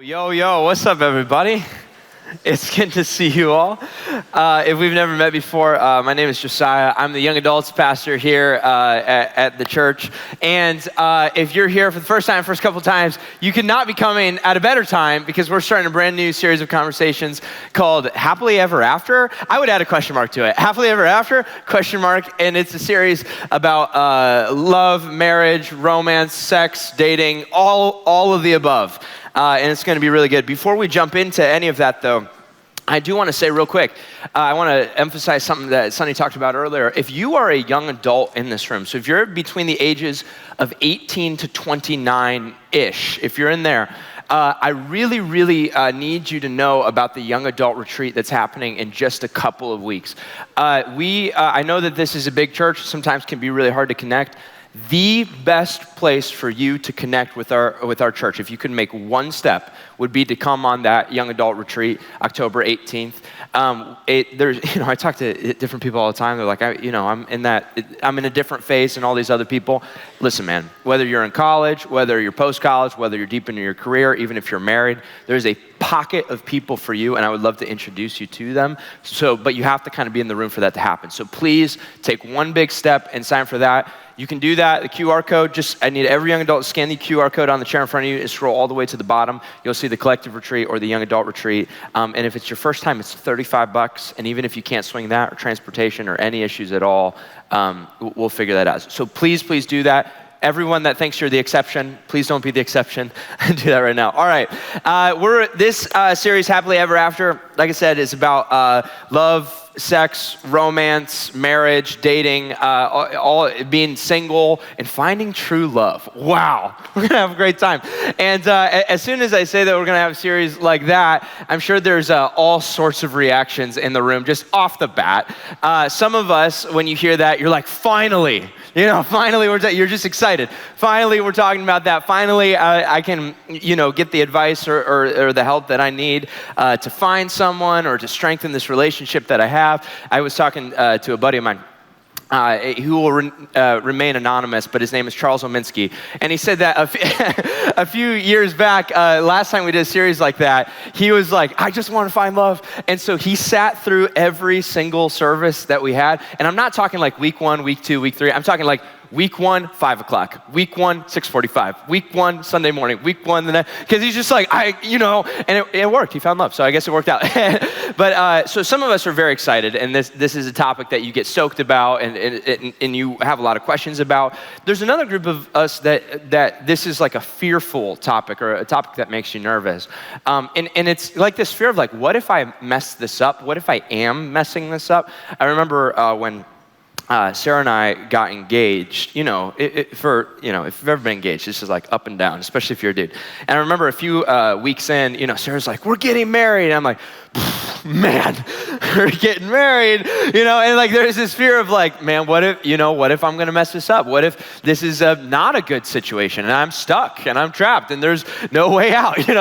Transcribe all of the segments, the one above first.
Yo, what's up, everybody? It's good to see you all. If we've never met before, my name is Josiah. I'm the young adults pastor here at the church. And if you're here for the first couple times, you could not be coming at a better time because we're starting a brand new series of conversations called Happily Ever After. I would add a question mark to it. Happily Ever After, question mark. And it's a series about love, marriage, romance, sex, dating, all of the above. And it's going to be really good. Before we jump into any of that, though, I do want to say real quick, I want to emphasize something that Sonny talked about earlier. If you are a young adult in this room, so if you're between the ages of 18 to 29-ish, if you're in there, I really need you to know about the young adult retreat that's happening in just a couple of weeks. I know that this is a big church, sometimes can be really hard to connect. The best place for you to connect with our church, if you could make one step, would be to come on that young adult retreat, October 18th. I talk to different people all the time. They're like, I'm in a different phase than all these other people. Listen, man, whether you're in college, whether you're post-college, whether you're deep into your career, even if you're married, there's a pocket of people for you, and I would love to introduce you to them. But you have to kind of be in the room for that to happen. So please take one big step and sign for that. You can do that. The QR code, I need every young adult to scan the QR code on the chair in front of you and scroll all the way to the bottom. You'll see the collective retreat or the young adult retreat. And if it's your first time, it's $35. And even if you can't swing that or transportation or any issues at all, we'll figure that out. So please do that. Everyone that thinks you're the exception, please don't be the exception. Do that right now. All right. This series, Happily Ever After, like I said, is about love, sex, romance, marriage, dating, all being single, and finding true love. Wow. We're going to have a great time. And as soon as I say that we're going to have a series like that, I'm sure there's all sorts of reactions in the room just off the bat. Some of us, when you hear that, you're like, finally, you're just excited. Finally, we're talking about that. Finally, I can, get the advice or the help that I need to find someone or to strengthen this relationship that I have. I was talking to a buddy of mine who will remain anonymous, but his name is Charles Ominski. And he said that a few years back, last time we did a series like that, he was like, I just want to find love. And so he sat through every single service that we had. And I'm not talking like week 1, week 2, week 3. I'm talking like week 1, 5 o'clock. Week 1, 6:45. Week 1, Sunday morning. Week 1, because he's just like, and it worked. He found love, so I guess it worked out. But so some of us are very excited, and this is a topic that you get stoked about, and you have a lot of questions about. There's another group of us that this is like a fearful topic, or a topic that makes you nervous. And it's like this fear of like, what if I mess this up? What if I am messing this up? I remember when Sarah and I got engaged, if you've ever been engaged, this is like up and down, especially if you're a dude. And I remember a few weeks in, Sarah's like, we're getting married. And I'm like, man, we're getting married, and like there's this fear of like, man, what if I'm going to mess this up? What if this is not a good situation and I'm stuck and I'm trapped and there's no way out, and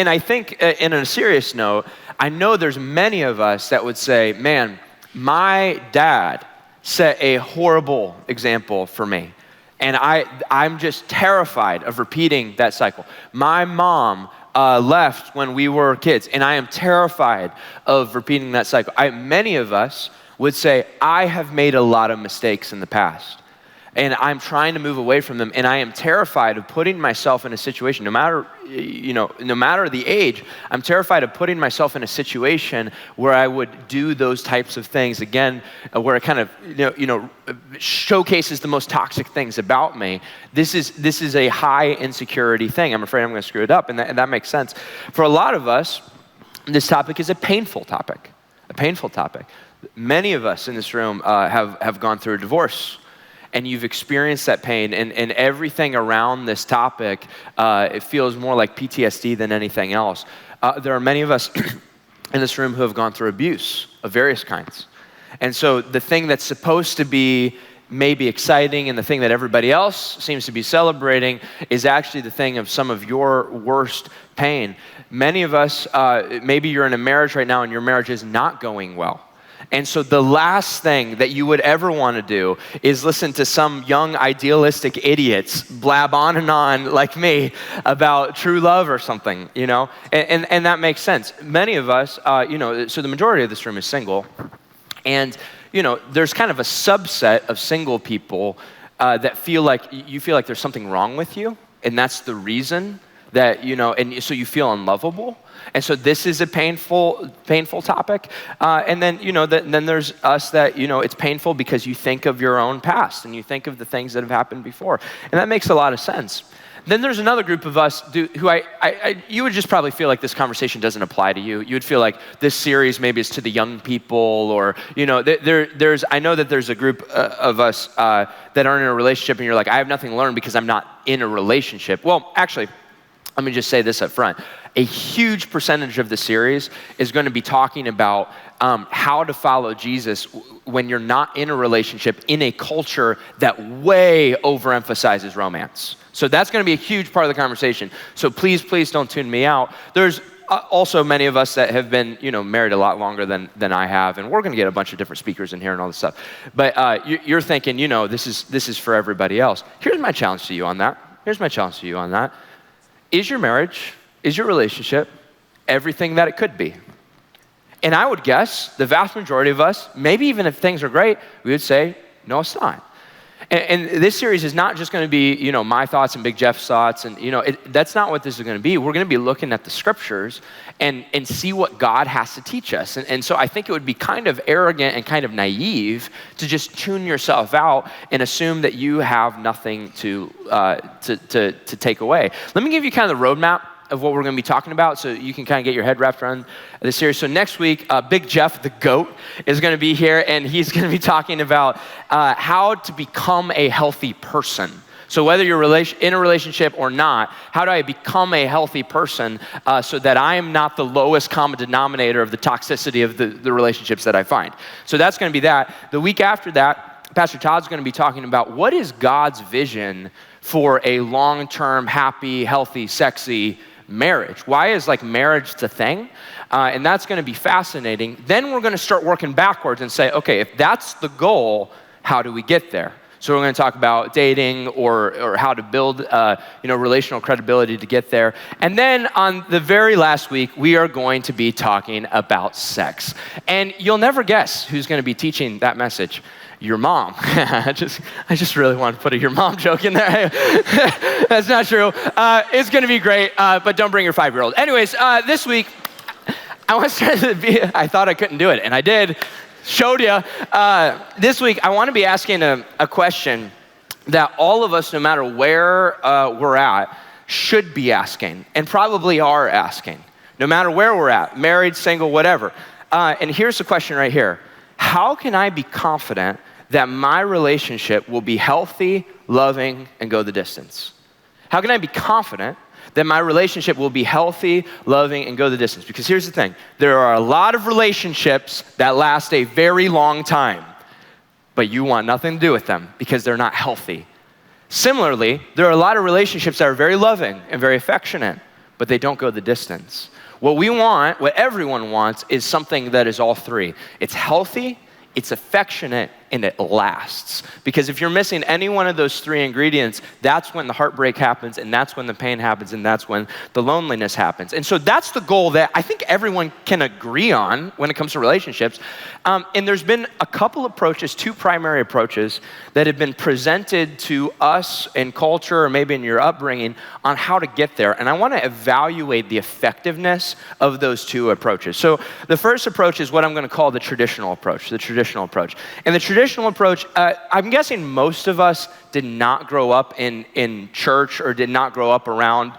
I think in a serious note, I know there's many of us that would say, man, my dad set a horrible example for me. And I'm just terrified of repeating that cycle. My mom left when we were kids, and I am terrified of repeating that cycle. Many of us would say, I have made a lot of mistakes in the past, and I'm trying to move away from them, and I am terrified of putting myself in a situation, no matter the age, I'm terrified of putting myself in a situation where I would do those types of things again, where it kind of, showcases the most toxic things about me. This is a high insecurity thing. I'm afraid I'm going to screw it up, and that makes sense. For a lot of us, this topic is a painful topic. Many of us in this room have gone through a divorce. And you've experienced that pain, and everything around this topic, it feels more like PTSD than anything else. There are many of us in this room who have gone through abuse of various kinds. And so the thing that's supposed to be maybe exciting and the thing that everybody else seems to be celebrating is actually the thing of some of your worst pain. Many of us, maybe you're in a marriage right now and your marriage is not going well. And so the last thing that you would ever want to do is listen to some young idealistic idiots blab on and on like me about true love or something, you know? And that makes sense. Many of us, so the majority of this room is single. And, there's kind of a subset of single people that feel like there's something wrong with you. And that's the reason that, and so you feel unlovable. And so this is a painful topic. And then, then there's us that, it's painful because you think of your own past and you think of the things that have happened before. And that makes a lot of sense. Then there's another group of us who you would just probably feel like this conversation doesn't apply to you. You would feel like this series maybe is to the young people, or, I know that there's a group of us that aren't in a relationship and you're like, I have nothing to learn because I'm not in a relationship. Well, actually, let me just say this up front. A huge percentage of the series is going to be talking about how to follow Jesus when you're not in a relationship in a culture that way overemphasizes romance. So that's going to be a huge part of the conversation. So please don't tune me out. There's also many of us that have been, married a lot longer than I have, and we're going to get a bunch of different speakers in here and all this stuff. But you're thinking, this is for everybody else. Here's my challenge to you on that. Is your marriage, is your relationship everything that it could be? And I would guess the vast majority of us, maybe even if things are great, we would say, no, it's not. And this series is not just going to be, my thoughts and Big Jeff's thoughts, and that's not what this is going to be. We're going to be looking at the scriptures and see what God has to teach us. And so I think it would be kind of arrogant and kind of naive to just tune yourself out and assume that you have nothing to take away. Let me give you kind of the roadmap of what we're going to be talking about so you can kind of get your head wrapped around this series. So next week, Big Jeff, the GOAT, is going to be here, and he's going to be talking about how to become a healthy person. So whether you're in a relationship or not, how do I become a healthy person so that I am not the lowest common denominator of the toxicity of the relationships that I find? So that's going to be that. The week after that, Pastor Todd's going to be talking about what is God's vision for a long-term, happy, healthy, sexy marriage. Why is marriage the thing? And that's going to be fascinating. Then we're going to start working backwards and say, okay, if that's the goal, how do we get there? So we're going to talk about dating or how to build relational credibility to get there. And then on the very last week, we are going to be talking about sex. And you'll never guess who's going to be teaching that message. Your mom. I just really want to put a your mom joke in there. That's not true. It's going to be great, but don't bring your 5-year-old. Anyways, this week, I thought I couldn't do it, and I did. Showed you. This week, I want to be asking a question that all of us, no matter where we're at, should be asking, and probably are asking, no matter where we're at, married, single, whatever. And here's the question right here. How can I be confident that my relationship will be healthy, loving, and go the distance? How can I be confident that my relationship will be healthy, loving, and go the distance? Because here's the thing. There are a lot of relationships that last a very long time, but you want nothing to do with them because they're not healthy. Similarly, there are a lot of relationships that are very loving and very affectionate, but they don't go the distance. What we want, what everyone wants, is something that is all three. It's healthy, it's affectionate, and it lasts. Because if you're missing any one of those three ingredients, that's when the heartbreak happens, and that's when the pain happens, and that's when the loneliness happens. And so that's the goal that I think everyone can agree on when it comes to relationships. And there's been a couple approaches, two primary approaches, that have been presented to us in culture or maybe in your upbringing on how to get there. And I want to evaluate the effectiveness of those two approaches. So the first approach is what I'm going to call the traditional approach. And the traditional approach, I'm guessing most of us did not grow up in church or did not grow up around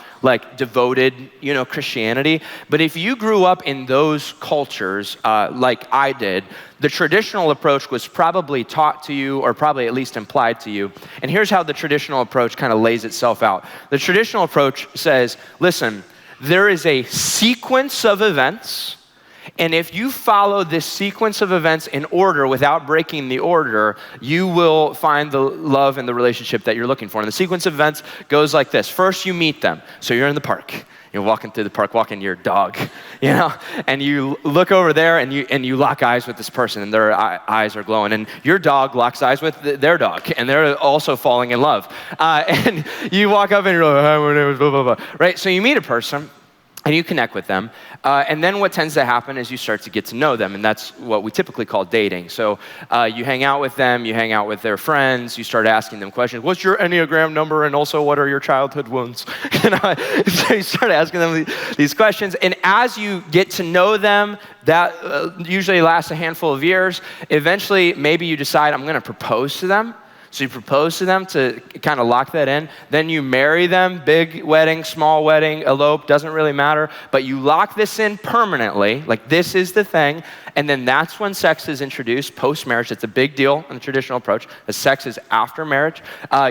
devoted, Christianity. But if you grew up in those cultures like I did, the traditional approach was probably taught to you or probably at least implied to you. And here's how the traditional approach kind of lays itself out. The traditional approach says, listen, there is a sequence of events, and if you follow this sequence of events in order without breaking the order, you will find the love and the relationship that you're looking for. And the sequence of events goes like this. First, you meet them. So you're in the park. You're walking through the park, walking your dog, and you look over there and you lock eyes with this person, and their eyes are glowing, and your dog locks eyes with their dog, and they're also falling in love. And you walk up and you're like, hi, my name is blah, blah, blah, right? So you meet a person, and you connect with them. And then what tends to happen is you start to get to know them, and that's what we typically call dating. So you hang out with them, you hang out with their friends, you start asking them questions. What's your Enneagram number, and also what are your childhood wounds? So you start asking them these questions, and as you get to know them, that usually lasts a handful of years. Eventually, maybe you decide, I'm gonna propose to them. So you propose to them to kind of lock that in. Then you marry them, big wedding, small wedding, elope, doesn't really matter. But you lock this in permanently, like this is the thing. And then that's when sex is introduced post-marriage. It's a big deal in the traditional approach. The sex is after marriage.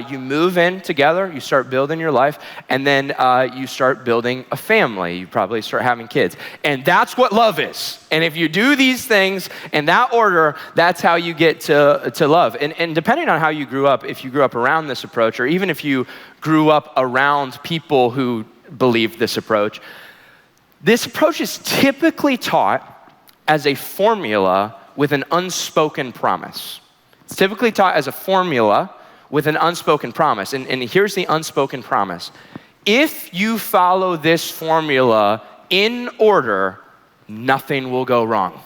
You move in together, you start building your life, and then you start building a family. You probably start having kids. And that's what love is. And if you do these things in that order, that's how you get to love. And depending on how you grew up, if you grew up around this approach, or even if you grew up around people who believed this approach is typically taught as a formula with an unspoken promise. It's typically taught as a formula with an unspoken promise. And here's the unspoken promise. If you follow this formula in order, nothing will go wrong.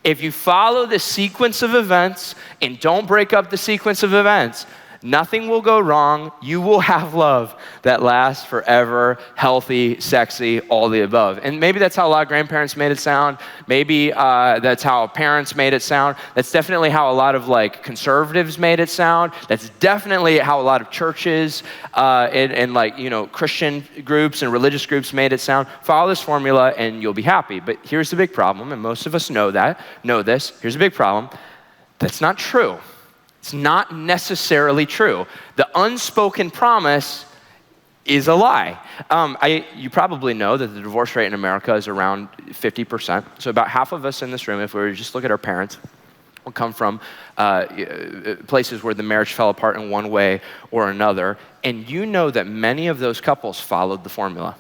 If you follow the sequence of events and don't break up the sequence of events, nothing will go wrong. You will have love that lasts forever, healthy, sexy, all the above. And maybe that's how a lot of grandparents made it sound. Maybe that's how parents made it sound. That's definitely how a lot of conservatives made it sound. That's definitely how a lot of churches and Christian groups and religious groups made it sound. Follow this formula and you'll be happy. But here's the big problem, and most of us know this. Here's the big problem. That's not true. It's not necessarily true. The unspoken promise is a lie. You probably know that the divorce rate in America is around 50%. So about half of us in this room, if we were to just look at our parents, will come from places where the marriage fell apart in one way or another. And you know that many of those couples followed the formula.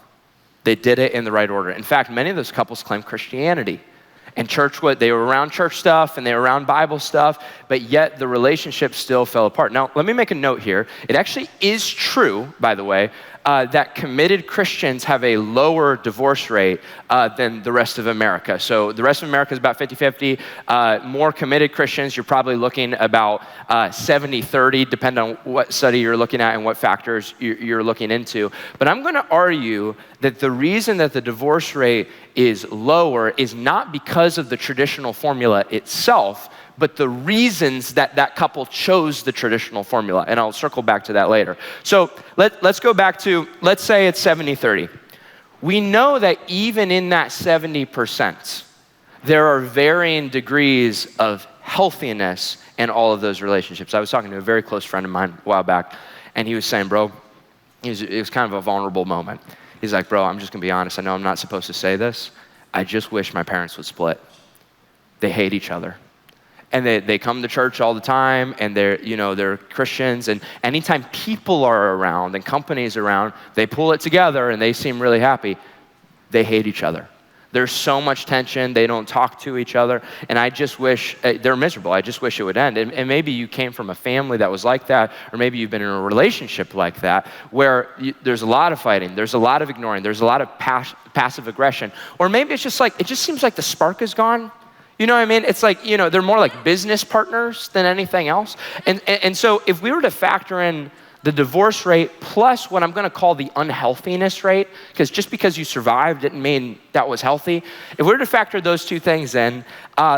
They did it in the right order. In fact, many of those couples claim Christianity. And they were around church stuff and they were around Bible stuff, but yet the relationship still fell apart. Now, let me make a note here. It actually is true, by the way, that committed Christians have a lower divorce rate than the rest of America. So the rest of America is about 50-50. More committed Christians, you're probably looking about 70-30, depending on what study you're looking at and what factors you're looking into. But I'm going to argue that the reason that the divorce rate is lower is not because of the traditional formula itself, but the reasons that couple chose the traditional formula. And I'll circle back to that later. So let's go back to, let's say it's 70-30. We know that even in that 70%, there are varying degrees of healthiness in all of those relationships. I was talking to a very close friend of mine a while back, and he was saying, bro, it was kind of a vulnerable moment. He's like, bro, I'm just gonna be honest. I know I'm not supposed to say this. I just wish my parents would split. They hate each other. And they come to church all the time, and they're Christians, and anytime people are around and companies around, they pull it together and they seem really happy. They hate each other. There's so much tension, they don't talk to each other, and I just wish, they're miserable, I just wish it would end. And maybe you came from a family that was like that, or maybe you've been in a relationship like that, where there's a lot of fighting, there's a lot of ignoring, there's a lot of passive aggression, or maybe it's just it just seems like the spark is gone. You know what I mean? It's they're more like business partners than anything else. And so if we were to factor in the divorce rate plus what I'm gonna call the unhealthiness rate, because just because you survived didn't mean that was healthy. If we were to factor those two things in,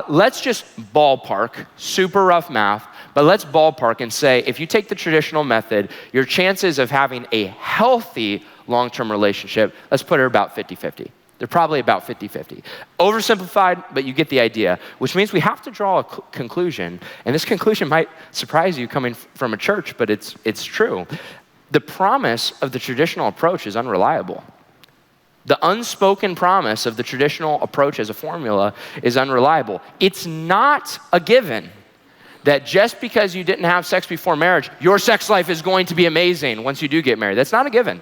let's just ballpark, super rough math, but let's ballpark and say, if you take the traditional method, your chances of having a healthy long-term relationship, let's put it about 50-50. They're probably about 50-50. Oversimplified, but you get the idea, which means we have to draw a conclusion. And this conclusion might surprise you coming from a church, but it's true. The promise of the traditional approach is unreliable. The unspoken promise of the traditional approach as a formula is unreliable. It's not a given that just because you didn't have sex before marriage, your sex life is going to be amazing once you do get married. That's not a given.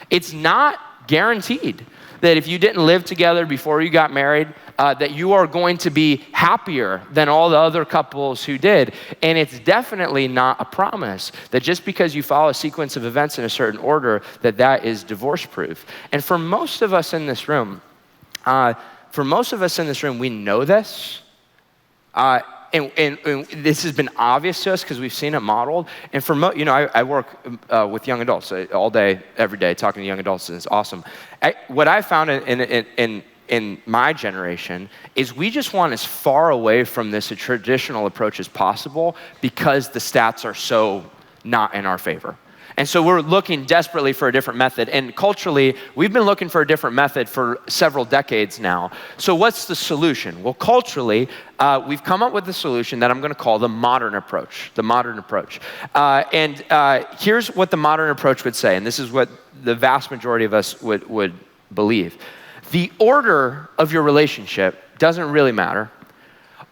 It's not guaranteed that if you didn't live together before you got married, that you are going to be happier than all the other couples who did. And it's definitely not a promise that just because you follow a sequence of events in a certain order, that is divorce-proof. And for most of us in this room, we know this. And this has been obvious to us because we've seen it modeled. And I work with young adults all day, every day, talking to young adults, and it's awesome. What I found in my generation is we just want as far away from this traditional approach as possible because the stats are so not in our favor. And so we're looking desperately for a different method. And culturally, we've been looking for a different method for several decades now. So what's the solution? Well, culturally, we've come up with a solution that I'm going to call the modern approach. The modern approach. Here's what the modern approach would say, and this is what the vast majority of us would believe. The order of your relationship doesn't really matter.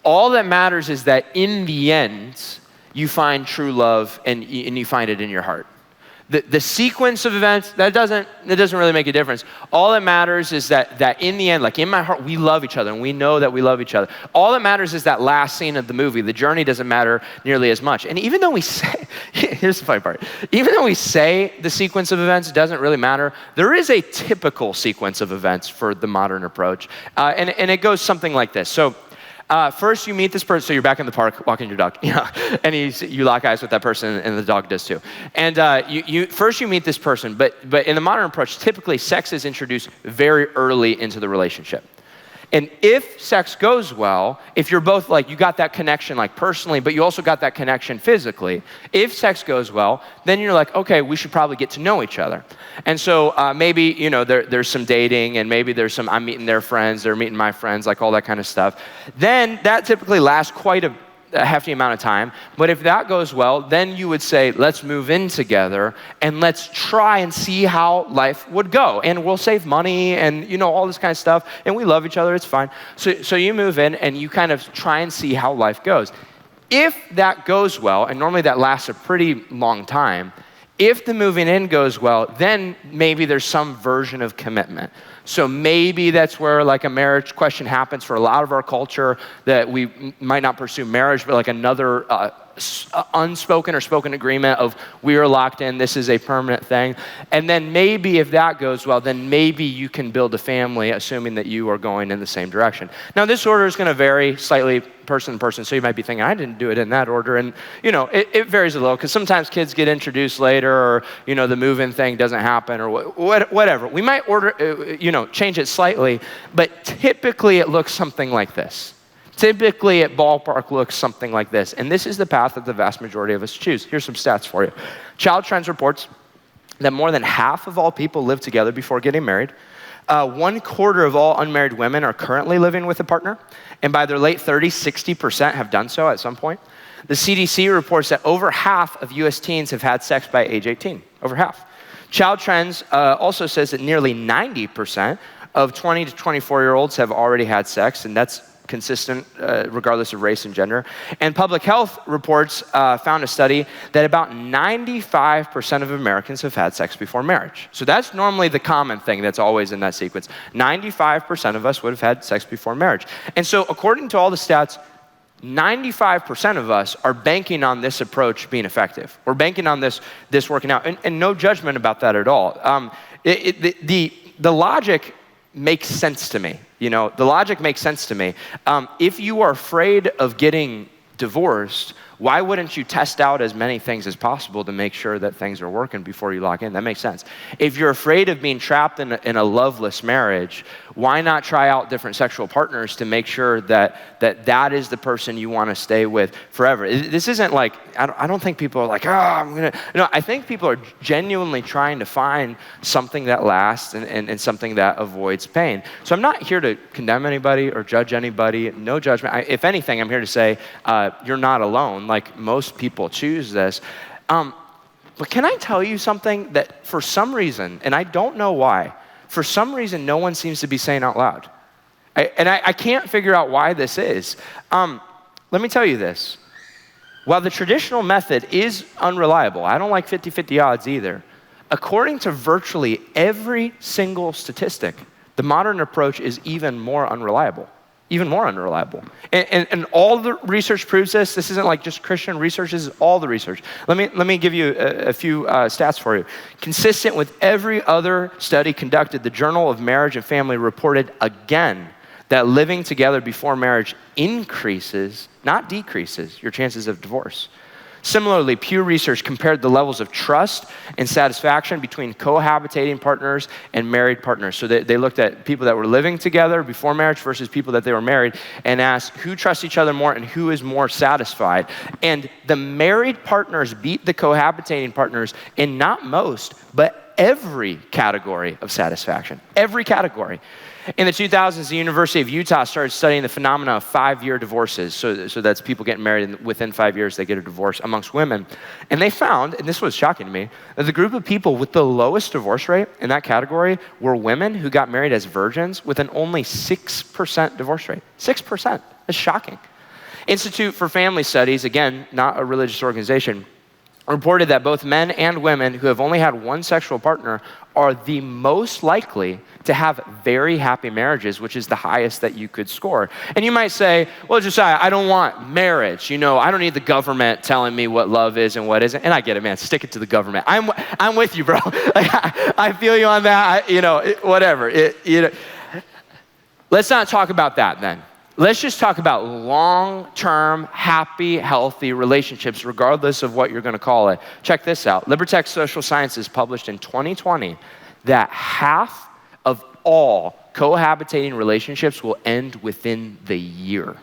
All that matters is that in the end, you find true love and you find it in your heart. The sequence of events, that doesn't really make a difference. All that matters is that in the end, like in my heart, we love each other and we know that we love each other. All that matters is that last scene of the movie. The journey doesn't matter nearly as much. And even though we say, here's the funny part, even though we say the sequence of events doesn't really matter, there is a typical sequence of events for the modern approach. And it goes something like this. So, first you meet this person, so you're back in the park walking your dog, and you lock eyes with that person, and the dog does too. And first you meet this person, but in the modern approach, typically sex is introduced very early into the relationship. And if sex goes well, if you're both like, you got that connection like personally, but you also got that connection physically, if sex goes well, then you're like, okay, we should probably get to know each other. And so maybe, there's some dating, and maybe there's some, I'm meeting their friends, they're meeting my friends, like all that kind of stuff. Then that typically lasts quite a hefty amount of time. But if that goes well, then you would say, let's move in together and let's try and see how life would go. And we'll save money and, all this kind of stuff. And we love each other, it's fine. So you move in and you kind of try and see how life goes. If that goes well, and normally that lasts a pretty long time, if the moving in goes well, then maybe there's some version of commitment. So maybe that's where like a marriage question happens for a lot of our culture, that we might not pursue marriage, but like another unspoken or spoken agreement of we are locked in, this is a permanent thing. And then maybe if that goes well, then maybe you can build a family, assuming that you are going in the same direction. Now this order is going to vary slightly person to person, so you might be thinking, I didn't do it in that order. And it varies a little, because sometimes kids get introduced later, or the move-in thing doesn't happen, or whatever. We might change it slightly, but typically it looks something like this. Typically at ballpark looks something like this. And this is the path that the vast majority of us choose. Here's some stats for you. Child Trends reports that more than half of all people live together before getting married. 1/4 of all unmarried women are currently living with a partner. And by their late 30s, 60% have done so at some point. The CDC reports that over half of US teens have had sex by age 18. Over half. Child Trends also says that nearly 90% of 20 to 24-year-olds have already had sex, and that's consistent regardless of race and gender. And Public Health reports found a study that about 95% of Americans have had sex before marriage. So that's normally the common thing that's always in that sequence. 95% of us would have had sex before marriage. And so according to all the stats, 95% of us are banking on this approach being effective. We're banking on this working out, and no judgment about that at all. The logic makes sense to me. The logic makes sense to me. If you are afraid of getting divorced, why wouldn't you test out as many things as possible to make sure that things are working before you lock in? That makes sense. If you're afraid of being trapped in a loveless marriage, why not try out different sexual partners to make sure that is the person you want to stay with forever? This isn't like, I don't think people are like, I think people are genuinely trying to find something that lasts and something that avoids pain. So I'm not here to condemn anybody or judge anybody, no judgment. If anything, I'm here to say, you're not alone. Like most people choose this. But can I tell you something that for some reason, and I don't know why, for some reason no one seems to be saying out loud. I can't figure out why this is. Let me tell you this. While the traditional method is unreliable, I don't like 50-50 odds either. according to virtually every single statistic, the modern approach is even more unreliable. Even more unreliable. And all the research proves this. This isn't like just Christian research, this is all the research. Let me give you a few stats for you. Consistent with every other study conducted, the Journal of Marriage and Family reported again that living together before marriage increases, not decreases, your chances of divorce. Similarly, Pew Research compared the levels of trust and satisfaction between cohabitating partners and married partners. So they looked at people that were living together before marriage versus people that they were married and asked who trusts each other more and who is more satisfied. And the married partners beat the cohabitating partners in not most, but every category of satisfaction. Every category. In the 2000s, the University of Utah started studying the phenomena of 5-year divorces. So that's people getting married and within 5 years they get a divorce amongst women. And they found, and this was shocking to me, that the group of people with the lowest divorce rate in that category were women who got married as virgins with an only 6% divorce rate. 6%. That's shocking. Institute for Family Studies, again, not a religious organization, reported that both men and women who have only had one sexual partner are the most likely to have very happy marriages, which is the highest that you could score. And you might say, well, Josiah, I don't want marriage. I don't need the government telling me what love is and what isn't. And I get it, man. Stick it to the government. I'm with you, bro. I feel you on that. Whatever. Let's not talk about that then. Let's just talk about long-term, happy, healthy relationships, regardless of what you're going to call it. Check this out. Libertech Social Sciences published in 2020 that half of all cohabitating relationships will end within the year.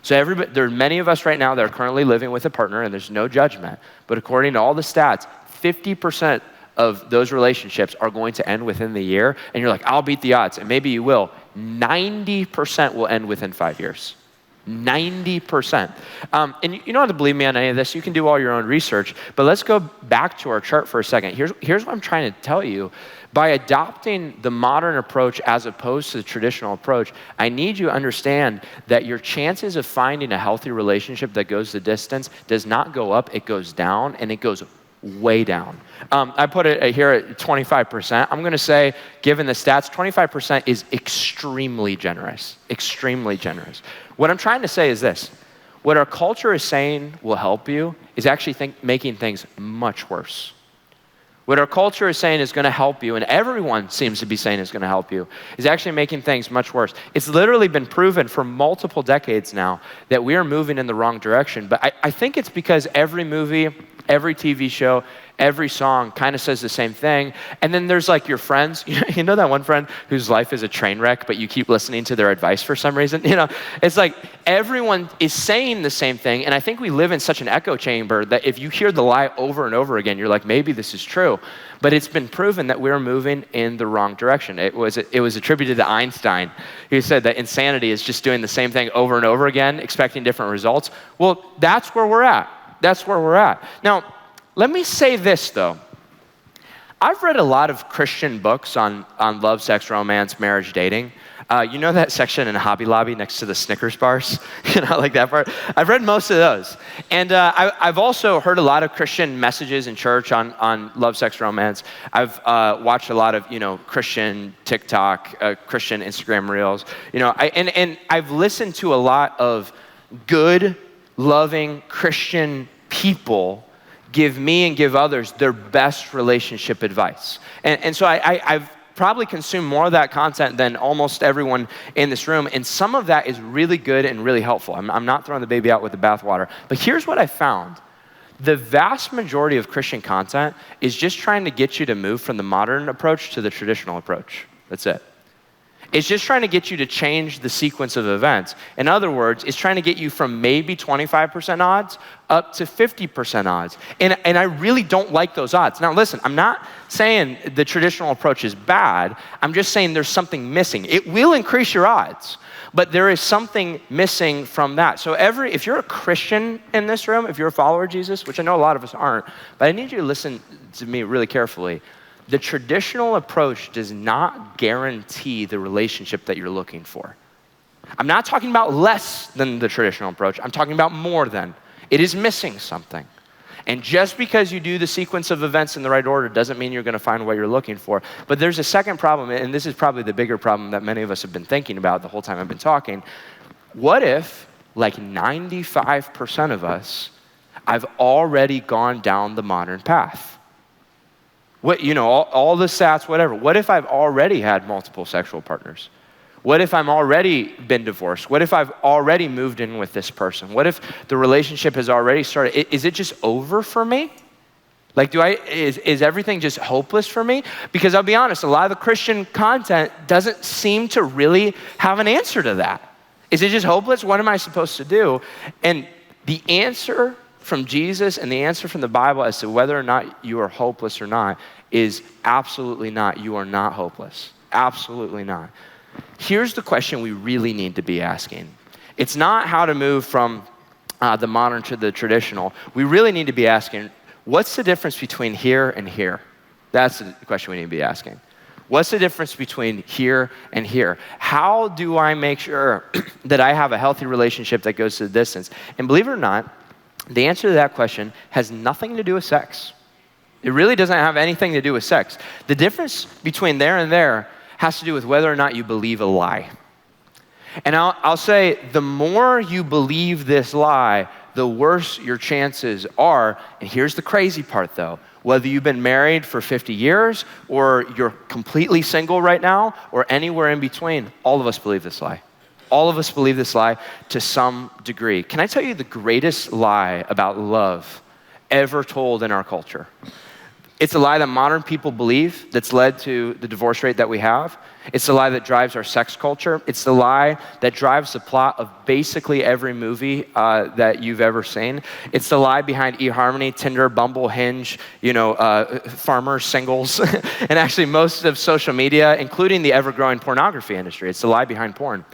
So there are many of us right now that are currently living with a partner, and there's no judgment. But according to all the stats, 50% of those relationships are going to end within the year. And you're like, I'll beat the odds. And maybe you will. 90% will end within 5 years. 90%. And you don't have to believe me on any of this. You can do all your own research. But let's go back to our chart for a second. Here's what I'm trying to tell you. By adopting the modern approach as opposed to the traditional approach, I need you to understand that your chances of finding a healthy relationship that goes the distance does not go up, it goes down, and it goes way down. I put it here at 25%. I'm going to say, given the stats, 25% is extremely generous. Extremely generous. What I'm trying to say is this. What our culture is saying will help you is actually making things much worse. What our culture is saying is going to help you, and everyone seems to be saying is going to help you, is actually making things much worse. It's literally been proven for multiple decades now that we are moving in the wrong direction. But I think it's because every movie, every TV show, every song kind of says the same thing. And then there's like your friends. You know that one friend whose life is a train wreck, but you keep listening to their advice for some reason? It's like everyone is saying the same thing. And I think we live in such an echo chamber that if you hear the lie over and over again, you're like, maybe this is true. But it's been proven that we're moving in the wrong direction. It was attributed to Einstein, who said that insanity is just doing the same thing over and over again, expecting different results. Well, that's where we're at. That's where we're at. Now, let me say this, though. I've read a lot of Christian books on love, sex, romance, marriage, dating. You know that section in Hobby Lobby next to the Snickers bars? Like that part? I've read most of those. And I've also heard a lot of Christian messages in church on love, sex, romance. I've watched a lot of, Christian TikTok, Christian Instagram Reels. And I've listened to a lot of good, loving Christian people give me and give others their best relationship advice. And so I've probably consumed more of that content than almost everyone in this room. And some of that is really good and really helpful. I'm not throwing the baby out with the bathwater. But here's what I found. The vast majority of Christian content is just trying to get you to move from the modern approach to the traditional approach. That's it. It's just trying to get you to change the sequence of events. In other words, it's trying to get you from maybe 25% odds up to 50% odds. And I really don't like those odds. Now listen, I'm not saying the traditional approach is bad. I'm just saying there's something missing. It will increase your odds, but there is something missing from that. So if you're a Christian in this room, if you're a follower of Jesus, which I know a lot of us aren't, but I need you to listen to me really carefully. The traditional approach does not guarantee the relationship that you're looking for. I'm not talking about less than the traditional approach. I'm talking about more than. It is missing something. And just because you do the sequence of events in the right order doesn't mean you're going to find what you're looking for. But there's a second problem, and this is probably the bigger problem that many of us have been thinking about the whole time I've been talking. What if, like 95% of us, I've already gone down the modern path? What, all the stats, whatever. What if I've already had multiple sexual partners? What if I'm already been divorced? What if I've already moved in with this person? What if the relationship has already started? Is it just over for me? Like, is everything just hopeless for me? Because I'll be honest, a lot of the Christian content doesn't seem to really have an answer to that. Is it just hopeless? What am I supposed to do? And the answer from Jesus and the answer from the Bible as to whether or not you are hopeless or not is absolutely not. You are not hopeless. Absolutely not. Here's the question we really need to be asking. It's not how to move from the modern to the traditional. We really need to be asking, what's the difference between here and here? That's the question we need to be asking. What's the difference between here and here? How do I make sure that I have a healthy relationship that goes to the distance? And believe it or not, the answer to that question has nothing to do with sex. It really doesn't have anything to do with sex. The difference between there and there has to do with whether or not you believe a lie. And I'll say, the more you believe this lie, the worse your chances are. And here's the crazy part though. Whether you've been married for 50 years or you're completely single right now or anywhere in between, all of us believe this lie. All of us believe this lie to some degree. Can I tell you the greatest lie about love ever told in our culture? It's a lie that modern people believe that's led to the divorce rate that we have. It's the lie that drives our sex culture. It's the lie that drives the plot of basically every movie that you've ever seen. It's the lie behind eHarmony, Tinder, Bumble, Hinge, Farmers, Singles, and actually most of social media, including the ever-growing pornography industry. It's the lie behind porn.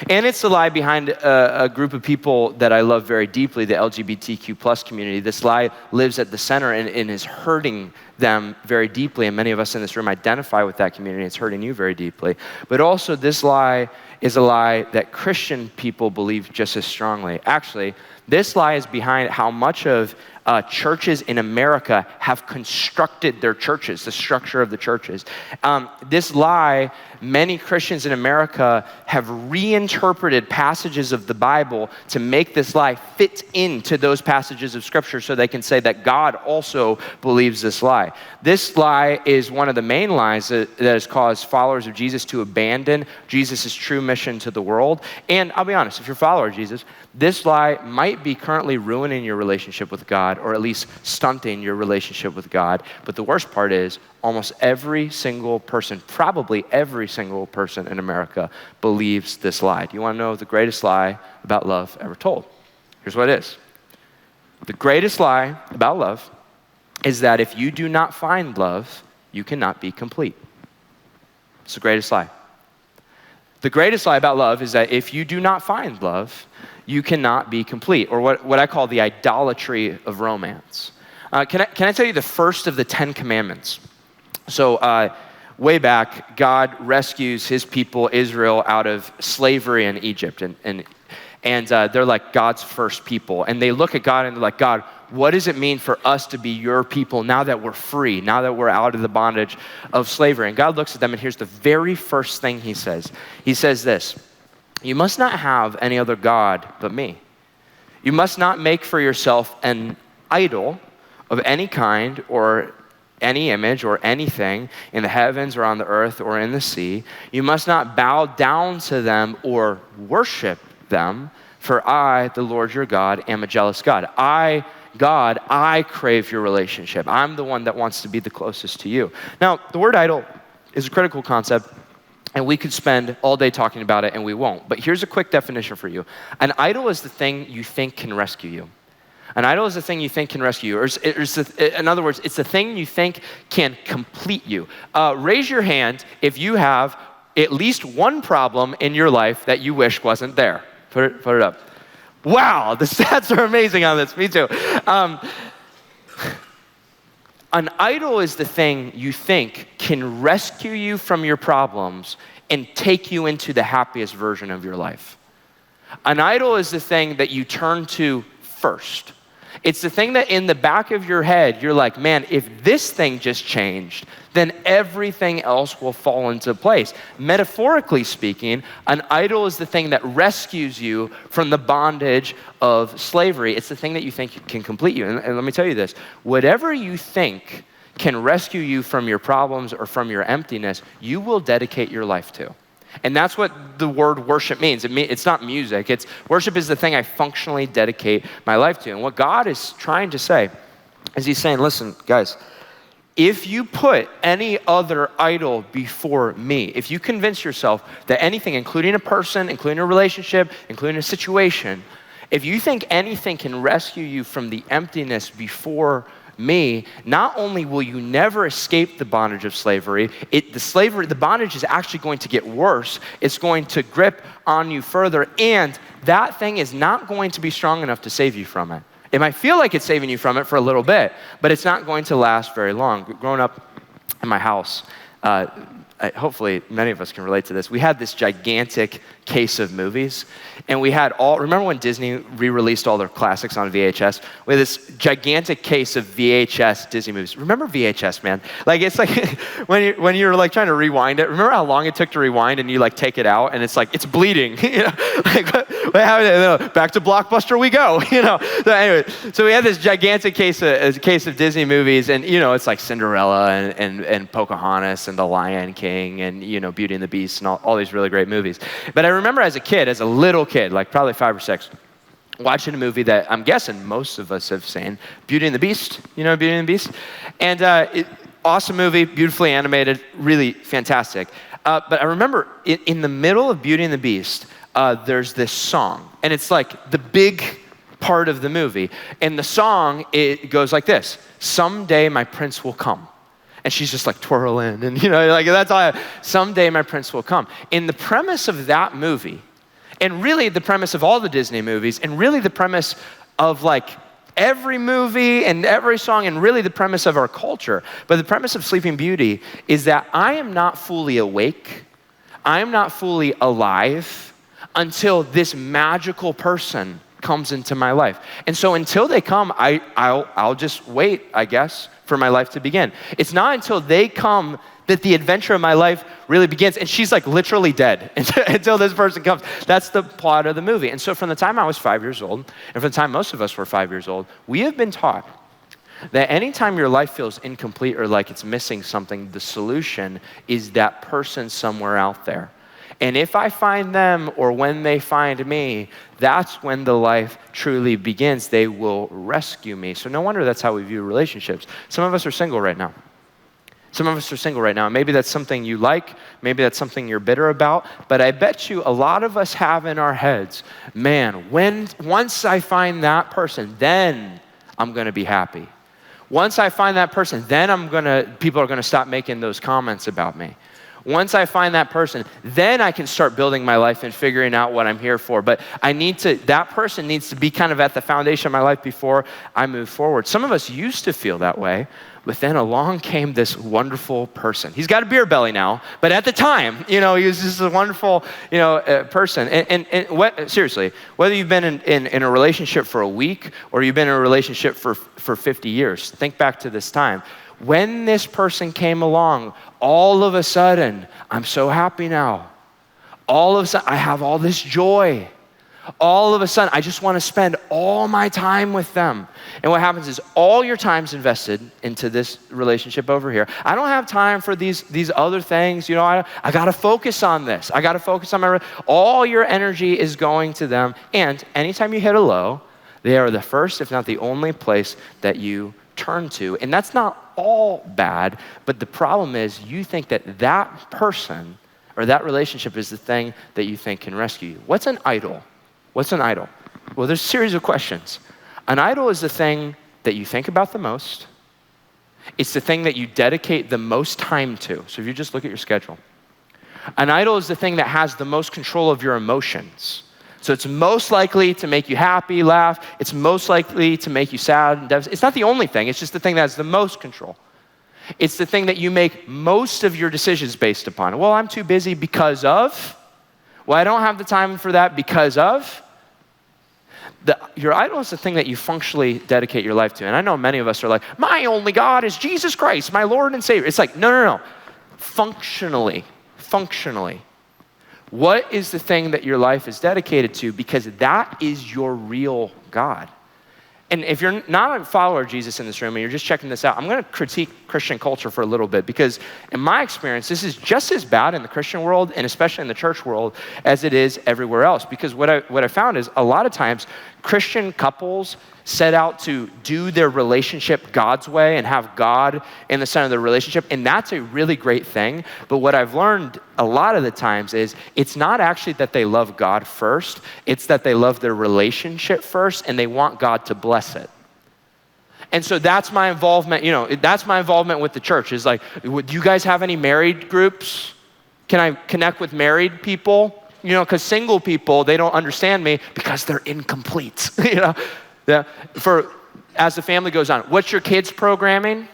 And it's the lie behind a group of people that I love very deeply, the LGBTQ plus community. This lie lives at the center and is hurting them very deeply. And many of us in this room identify with that community. It's hurting you very deeply. But also this lie is a lie that Christian people believe just as strongly. Actually, this lie is behind how much of churches in America have constructed their churches, the structure of the churches. This lie, many Christians in America have reinterpreted passages of the Bible to make this lie fit into those passages of Scripture so they can say that God also believes this lie. This lie is one of the main lies that has caused followers of Jesus to abandon Jesus' true mission to the world. And I'll be honest, if you're a follower of Jesus, this lie might be currently ruining your relationship with God, or at least stunting your relationship with God. But the worst part is almost every single person, probably every single person in America believes this lie. Do you want to know the greatest lie about love ever told? Here's what it is. The greatest lie about love is that if you do not find love, you cannot be complete. It's the greatest lie. The greatest lie about love is that if you do not find love, you cannot be complete, or what I call the idolatry of romance. Can I tell you the first of the 10 commandments? So way back, God rescues his people, Israel, out of slavery in Egypt. And they're like God's first people. And they look at God and they're like, God, what does it mean for us to be your people now that we're free, now that we're out of the bondage of slavery? And God looks at them and here's the very first thing he says. He says this, you must not have any other God but me. You must not make for yourself an idol of any kind or any image or anything in the heavens or on the earth or in the sea. You must not bow down to them or worship them, for I, the Lord your God, am a jealous God. God, I crave your relationship. I'm the one that wants to be the closest to you. Now, the word idol is a critical concept, and we could spend all day talking about it, and we won't. But here's a quick definition for you. An idol is the thing you think can rescue you. An idol is the thing you think can rescue you. Or in other words, it's the thing you think can complete you. Raise your hand if you have at least one problem in your life that you wish wasn't there. Put it up. Wow, the stats are amazing on this. Me too. An idol is the thing you think can rescue you from your problems and take you into the happiest version of your life. An idol is the thing that you turn to first. It's the thing that in the back of your head, you're like, man, if this thing just changed, then everything else will fall into place. Metaphorically speaking, an idol is the thing that rescues you from the bondage of slavery. It's the thing that you think can complete you. And let me tell you this, whatever you think can rescue you from your problems or from your emptiness, you will dedicate your life to. And that's what the word worship means. It's not music. Worship is the thing I functionally dedicate my life to. And what God is trying to say is he's saying, listen, guys, if you put any other idol before me, if you convince yourself that anything, including a person, including a relationship, including a situation, if you think anything can rescue you from the emptiness before me, not only will you never escape the bondage of slavery, the bondage is actually going to get worse. It's going to grip on you further, and that thing is not going to be strong enough to save you from it. It might feel like it's saving you from it for a little bit, but it's not going to last very long. Growing up in my house, hopefully many of us can relate to this. We had this gigantic case of movies, and we had remember when Disney re-released all their classics on VHS? We had this gigantic case of VHS Disney movies. Remember VHS, man? Like, it's like when you're like trying to rewind it, remember how long it took to rewind and you like take it out and it's like, it's bleeding, you know? Like, back to Blockbuster we go, you know? So anyway, so we had this gigantic case of Disney movies, and you know, it's like Cinderella and Pocahontas and The Lion King and, you know, Beauty and the Beast and all these really great movies. But I remember as a little kid, like probably 5 or 6, watching a movie that I'm guessing most of us have seen, Beauty and the Beast, you know Beauty and the Beast? And awesome movie, beautifully animated, really fantastic. But I remember in the middle of Beauty and the Beast, there's this song, and it's like the big part of the movie. And the song, it goes like this: someday my prince will come. And she's just like twirling, and you know, like that's all. Someday my prince will come. In the premise of that movie, and really the premise of all the Disney movies, and really the premise of like every movie and every song, and really the premise of our culture, but the premise of Sleeping Beauty is that I am not fully awake, I am not fully alive until this magical person comes into my life. And so until they come, I'll just wait, I guess, for my life to begin. It's not until they come that the adventure of my life really begins. And she's like literally dead until this person comes. That's the plot of the movie. And so from the time I was 5 years old, and from the time most of us were 5 years old, we have been taught that anytime your life feels incomplete or like it's missing something, the solution is that person somewhere out there. And if I find them, or when they find me, that's when the life truly begins. They will rescue me. So no wonder that's how we view relationships. Some of us are single right now. Maybe that's something you like. Maybe that's something you're bitter about. But I bet you a lot of us have in our heads, man, once I find that person, then I'm going to be happy. Once I find that person, then people are going to stop making those comments about me. Once I find that person, then I can start building my life and figuring out what I'm here for. But that person needs to be kind of at the foundation of my life before I move forward. Some of us used to feel that way, but then along came this wonderful person. He's got a beer belly now, but at the time, you know, he was just a wonderful, you know, person. Seriously, whether you've been in a relationship for a week or you've been in a relationship for 50 years, think back to this time. When this person came along, all of a sudden, I'm so happy now. All of a sudden, I have all this joy. All of a sudden, I just want to spend all my time with them. And what happens is all your time's invested into this relationship over here. I don't have time for these other things. You know, I got to focus on this. I got to focus on all your energy is going to them. And anytime you hit a low, they are the first, if not the only place that you turn to. And that's not all bad, but the problem is you think that person or that relationship is the thing that you think can rescue you. What's an idol? What's an idol? Well, there's a series of questions. An idol is the thing that you think about the most. It's the thing that you dedicate the most time to. So if you just look at your schedule. An idol is the thing that has the most control of your emotions. So it's most likely to make you happy, laugh. It's most likely to make you sad and devastated. It's not the only thing. It's just the thing that has the most control. It's the thing that you make most of your decisions based upon. Well, I'm too busy because of. Well, I don't have the time for that because of. Your idol is the thing that you functionally dedicate your life to. And I know many of us are like, my only God is Jesus Christ, my Lord and Savior. It's like, no. Functionally. What is the thing that your life is dedicated to? Because that is your real God. And if you're not a follower of Jesus in this room and you're just checking this out, I'm going to critique Christian culture for a little bit, because in my experience, this is just as bad in the Christian world and especially in the church world as it is everywhere else. Because what I found is a lot of times Christian couples set out to do their relationship God's way and have God in the center of the relationship, and that's a really great thing. But what I've learned a lot of the times is it's not actually that they love God first, it's that they love their relationship first and they want God to bless it. And so that's my involvement, that's my involvement with the church, is like, do you guys have any married groups? Can I connect with married people? Because single people, they don't understand me because they're incomplete, Yeah. As the family goes on, what's your kids' programming?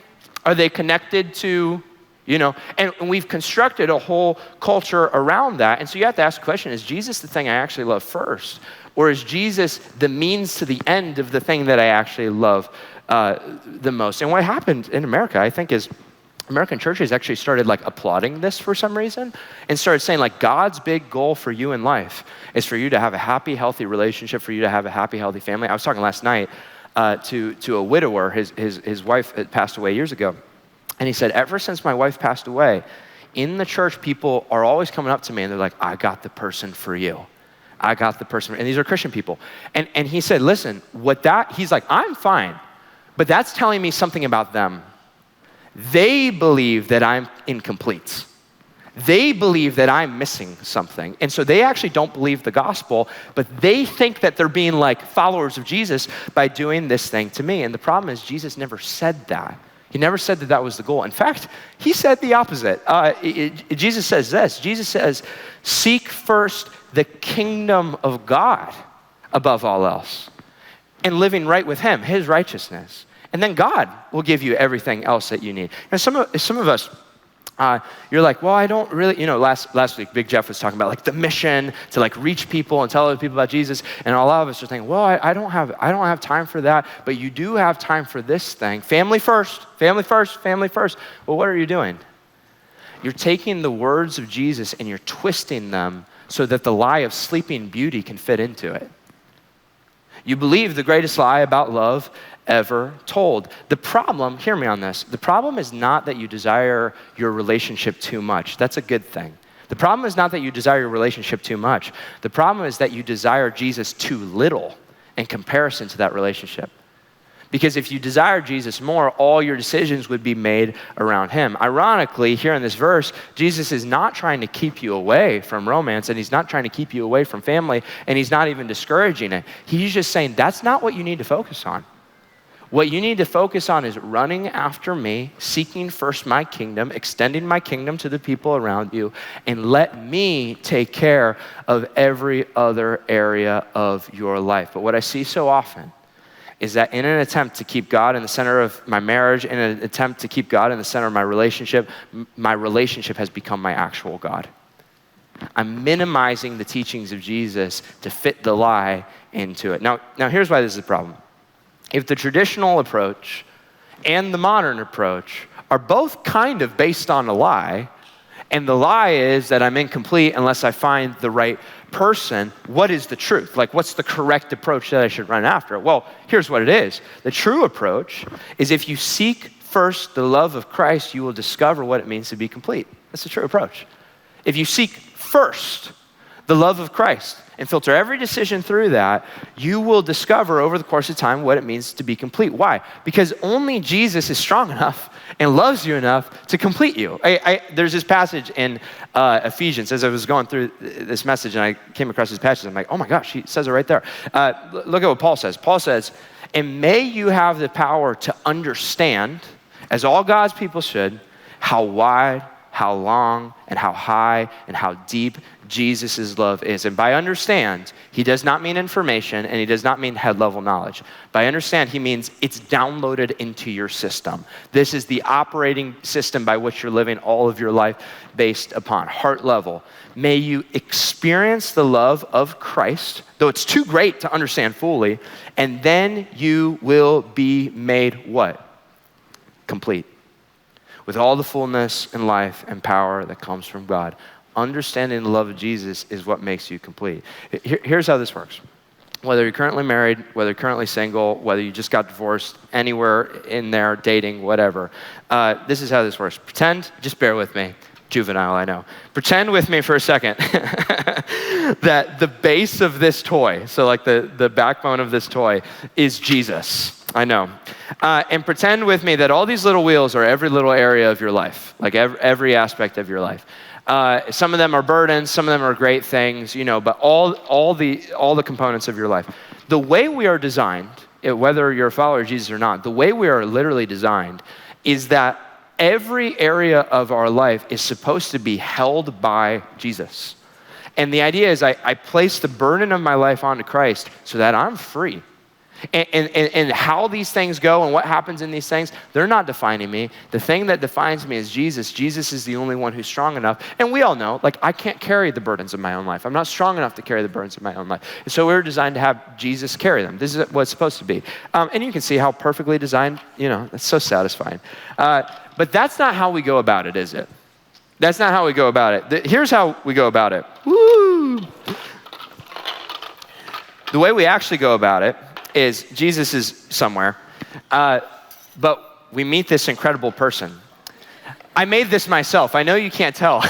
Are they connected to, and we've constructed a whole culture around that. And so you have to ask the question, is Jesus the thing I actually love first? Or is Jesus the means to the end of the thing that I actually love the most? And what happened in America, I think, is American churches actually started like applauding this for some reason and started saying like, God's big goal for you in life is for you to have a happy, healthy relationship, for you to have a happy, healthy family. I was talking last night to a widower. His wife had passed away years ago. And he said, ever since my wife passed away, in the church, people are always coming up to me and they're like, I got the person for you. I got the person. And these are Christian people. And he said, listen, he's like, I'm fine, but that's telling me something about them. They believe that I'm incomplete. They believe that I'm missing something. And so they actually don't believe the gospel, but they think that they're being like followers of Jesus by doing this thing to me. And the problem is Jesus never said that. He never said that that was the goal. In fact, he said the opposite. Jesus says this. Jesus says, seek first the kingdom of God above all else, and living right with him, his righteousness. And then God will give you everything else that you need. And some of us, you're like, well, I don't really, last week, Big Jeff was talking about like the mission to like reach people and tell other people about Jesus. And a lot of us are thinking, well, I don't have time for that, but you do have time for this thing. Family first. Well, what are you doing? You're taking the words of Jesus and you're twisting them so that the lie of sleeping beauty can fit into it. You believe the greatest lie about love ever told. The problem, hear me on this, the problem is not that you desire your relationship too much. That's a good thing. The problem is not that you desire your relationship too much. The problem is that you desire Jesus too little in comparison to that relationship. Because if you desire Jesus more, all your decisions would be made around him. Ironically, here in this verse, Jesus is not trying to keep you away from romance, and he's not trying to keep you away from family, and he's not even discouraging it. He's just saying that's not what you need to focus on. What you need to focus on is running after me, seeking first my kingdom, extending my kingdom to the people around you, and let me take care of every other area of your life. But what I see so often is that in an attempt to keep God in the center of my marriage, in an attempt to keep God in the center of my relationship has become my actual God. I'm minimizing the teachings of Jesus to fit the lie into it. Now here's why this is a problem. If the traditional approach and the modern approach are both kind of based on a lie, and the lie is that I'm incomplete unless I find the right person, what is the truth? Like, what's the correct approach that I should run after? Well, here's what it is. The true approach is if you seek first the love of Christ, you will discover what it means to be complete. That's the true approach. If you seek first the love of Christ and filter every decision through that, you will discover over the course of time what it means to be complete. Why? Because only Jesus is strong enough and loves you enough to complete you. There's this passage in Ephesians. As I was going through this message and I came across this passage, I'm like, oh my gosh, he says it right there. Look at what Paul says. Paul says, and may you have the power to understand, as all God's people should, how wide, how long and how high and how deep Jesus' love is. And by understand, he does not mean information and he does not mean head level knowledge. By understand, he means it's downloaded into your system. This is the operating system by which you're living all of your life based upon heart level. May you experience the love of Christ, though it's too great to understand fully, and then you will be made what? Complete. With all the fullness and life and power that comes from God. Understanding the love of Jesus is what makes you complete. Here's how this works. Whether you're currently married, whether you're currently single, whether you just got divorced, anywhere in there, dating, whatever, this is how this works. Pretend, just bear with me. Juvenile, I know. Pretend with me for a second that the base of this toy, so like the backbone of this toy, is Jesus. I know. And pretend with me that all these little wheels are every little area of your life, like every aspect of your life. Some of them are burdens, some of them are great things, but all the components of your life. The way we are designed, whether you're a follower of Jesus or not, the way we are literally designed is that every area of our life is supposed to be held by Jesus. And the idea is I place the burden of my life onto Christ so that I'm free. And how these things go and what happens in these things, they're not defining me. The thing that defines me is Jesus. Jesus is the only one who's strong enough. And we all know, I can't carry the burdens of my own life. I'm not strong enough to carry the burdens of my own life. And so we were designed to have Jesus carry them. This is what it's supposed to be. And you can see how perfectly designed, it's so satisfying. But that's not how we go about it, is it? That's not how we go about it. Here's how we go about it. Woo! The way we actually go about it is Jesus is somewhere, but we meet this incredible person. I made this myself. I know you can't tell.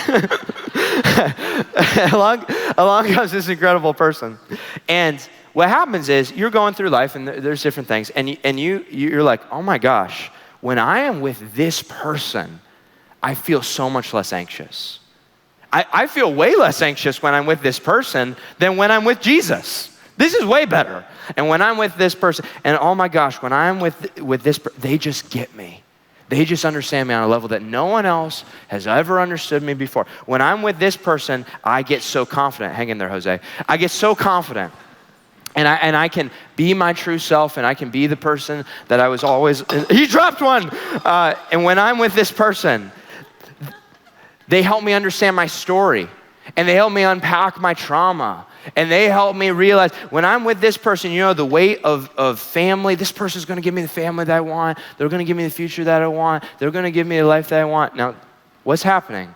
along comes this incredible person. And what happens is you're going through life and there's different things and you're like, oh my gosh, when I am with this person, I feel so much less anxious. I feel way less anxious when I'm with this person than when I'm with Jesus. This is way better. And when I'm with this person, and oh my gosh, when I'm with this person, they just get me. They just understand me on a level that no one else has ever understood me before. When I'm with this person, I get so confident. Hang in there, Jose. I get so confident. And I can be my true self, and I can be the person that I was always. He dropped one. And when I'm with this person, they help me understand my story, and they help me unpack my trauma, and they help me realize when I'm with this person, the weight of family. This person's going to give me the family that I want. They're going to give me the future that I want. They're going to give me the life that I want. Now, what's happening?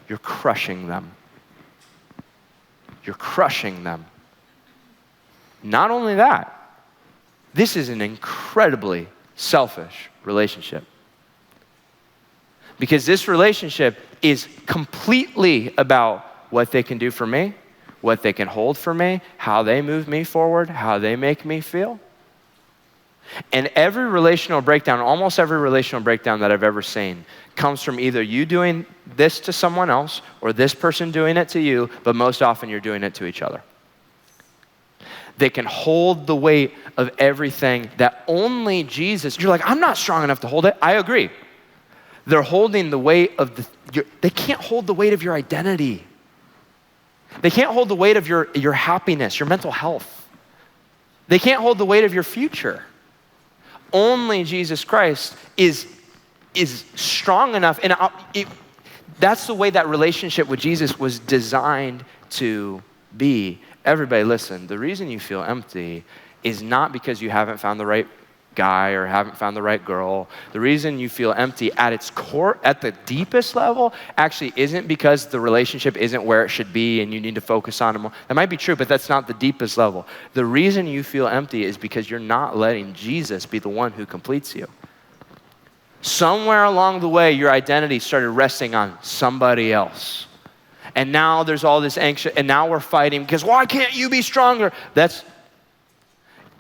You're crushing them. You're crushing them. Not only that, this is an incredibly selfish relationship. Because this relationship is completely about what they can do for me, what they can hold for me, how they move me forward, how they make me feel. And every relational breakdown, almost every relational breakdown that I've ever seen, comes from either you doing this to someone else or this person doing it to you, but most often you're doing it to each other. They can hold the weight of everything that only Jesus, you're like, I'm not strong enough to hold it. I agree. They're holding the weight of they can't hold the weight of your identity. They can't hold the weight of your happiness, your mental health. They can't hold the weight of your future. Only Jesus Christ is strong enough. And that's the way that relationship with Jesus was designed to be. Everybody listen, the reason you feel empty is not because you haven't found the right guy or haven't found the right girl. The reason you feel empty at its core, at the deepest level, actually isn't because the relationship isn't where it should be and you need to focus on it more. That might be true, but that's not the deepest level. The reason you feel empty is because you're not letting Jesus be the one who completes you. Somewhere along the way, your identity started resting on somebody else. And now there's all this anxious, and now we're fighting because why can't you be stronger? That's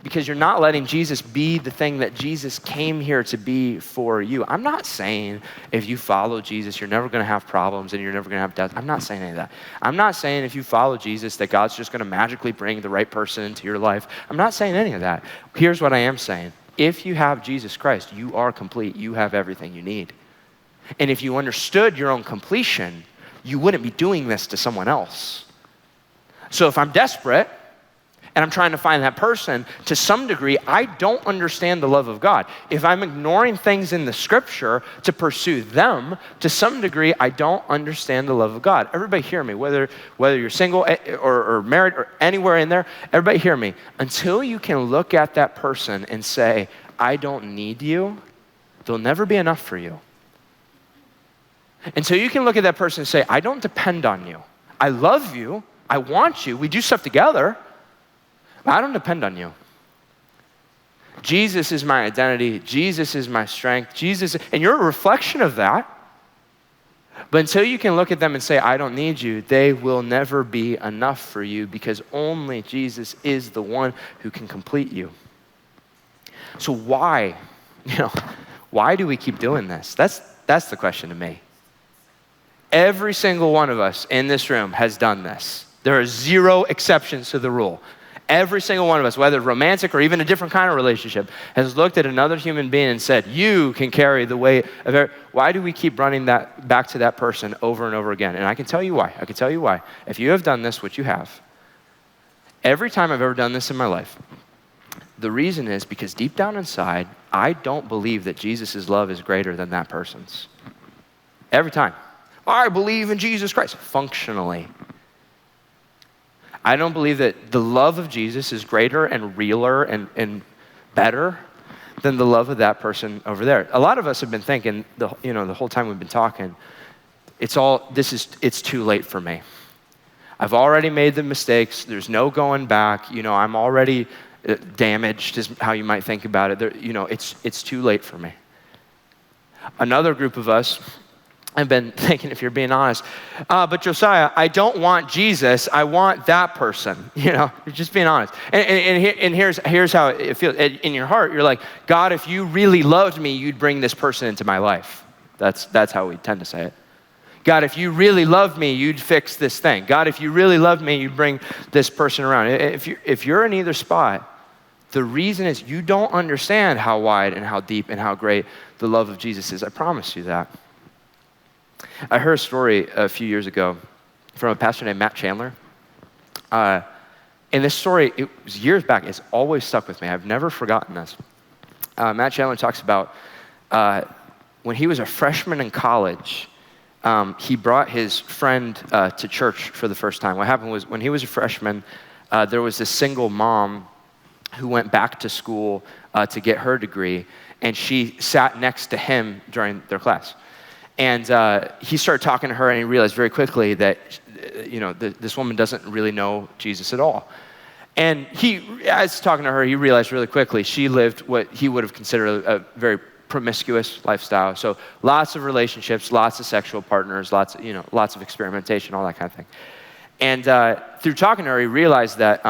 because you're not letting Jesus be the thing that Jesus came here to be for you. I'm not saying if you follow Jesus, you're never going to have problems and you're never going to have death. I'm not saying any of that. I'm not saying if you follow Jesus that God's just going to magically bring the right person into your life. I'm not saying any of that. Here's what I am saying. If you have Jesus Christ, you are complete. You have everything you need. And if you understood your own completion, you wouldn't be doing this to someone else. So if I'm desperate and I'm trying to find that person, to some degree, I don't understand the love of God. If I'm ignoring things in the scripture to pursue them, to some degree, I don't understand the love of God. Everybody hear me, whether you're single or married or anywhere in there, everybody hear me. Until you can look at that person and say, I don't need you, there'll never be enough for you. Until you can look at that person and say, I don't depend on you. I love you. I want you. We do stuff together. But I don't depend on you. Jesus is my identity. Jesus is my strength. Jesus, and you're a reflection of that. But until you can look at them and say, I don't need you, they will never be enough for you, because only Jesus is the one who can complete you. So why? Why do we keep doing this? That's the question to me. Every single one of us in this room has done this. There are 0 exceptions to the rule. Every single one of us, whether romantic or even a different kind of relationship, has looked at another human being and said, you can carry the weight of every. Why do we keep running that back to that person over and over again? And I can tell you why. If you have done this, which you have, every time I've ever done this in my life, the reason is because deep down inside, I don't believe that Jesus' love is greater than that person's. Every time. I believe in Jesus Christ, functionally. I don't believe that the love of Jesus is greater and realer and better than the love of that person over there. A lot of us have been thinking, the whole time we've been talking, it's too late for me. I've already made the mistakes. There's no going back. I'm already damaged, is how you might think about it. It's too late for me. Another group of us, I've been thinking, if you're being honest, but Josiah, I don't want Jesus, I want that person. You're just being honest. And here's how it feels. In your heart, you're like, God, if you really loved me, you'd bring this person into my life. That's how we tend to say it. God, if you really loved me, you'd fix this thing. God, if you really loved me, you'd bring this person around. If you're in either spot, the reason is you don't understand how wide and how deep and how great the love of Jesus is. I promise you that. I heard a story a few years ago from a pastor named Matt Chandler. And this story, it was years back. It's always stuck with me. I've never forgotten this. Matt Chandler talks about when he was a freshman in college, he brought his friend to church for the first time. What happened was when he was a freshman, there was this single mom who went back to school to get her degree, and she sat next to him during their class. And he started talking to her, and he realized very quickly that, this woman doesn't really know Jesus at all. And as talking to her, he realized really quickly she lived what he would have considered a very promiscuous lifestyle. So lots of relationships, lots of sexual partners, lots of experimentation, all that kind of thing. And through talking to her, he realized that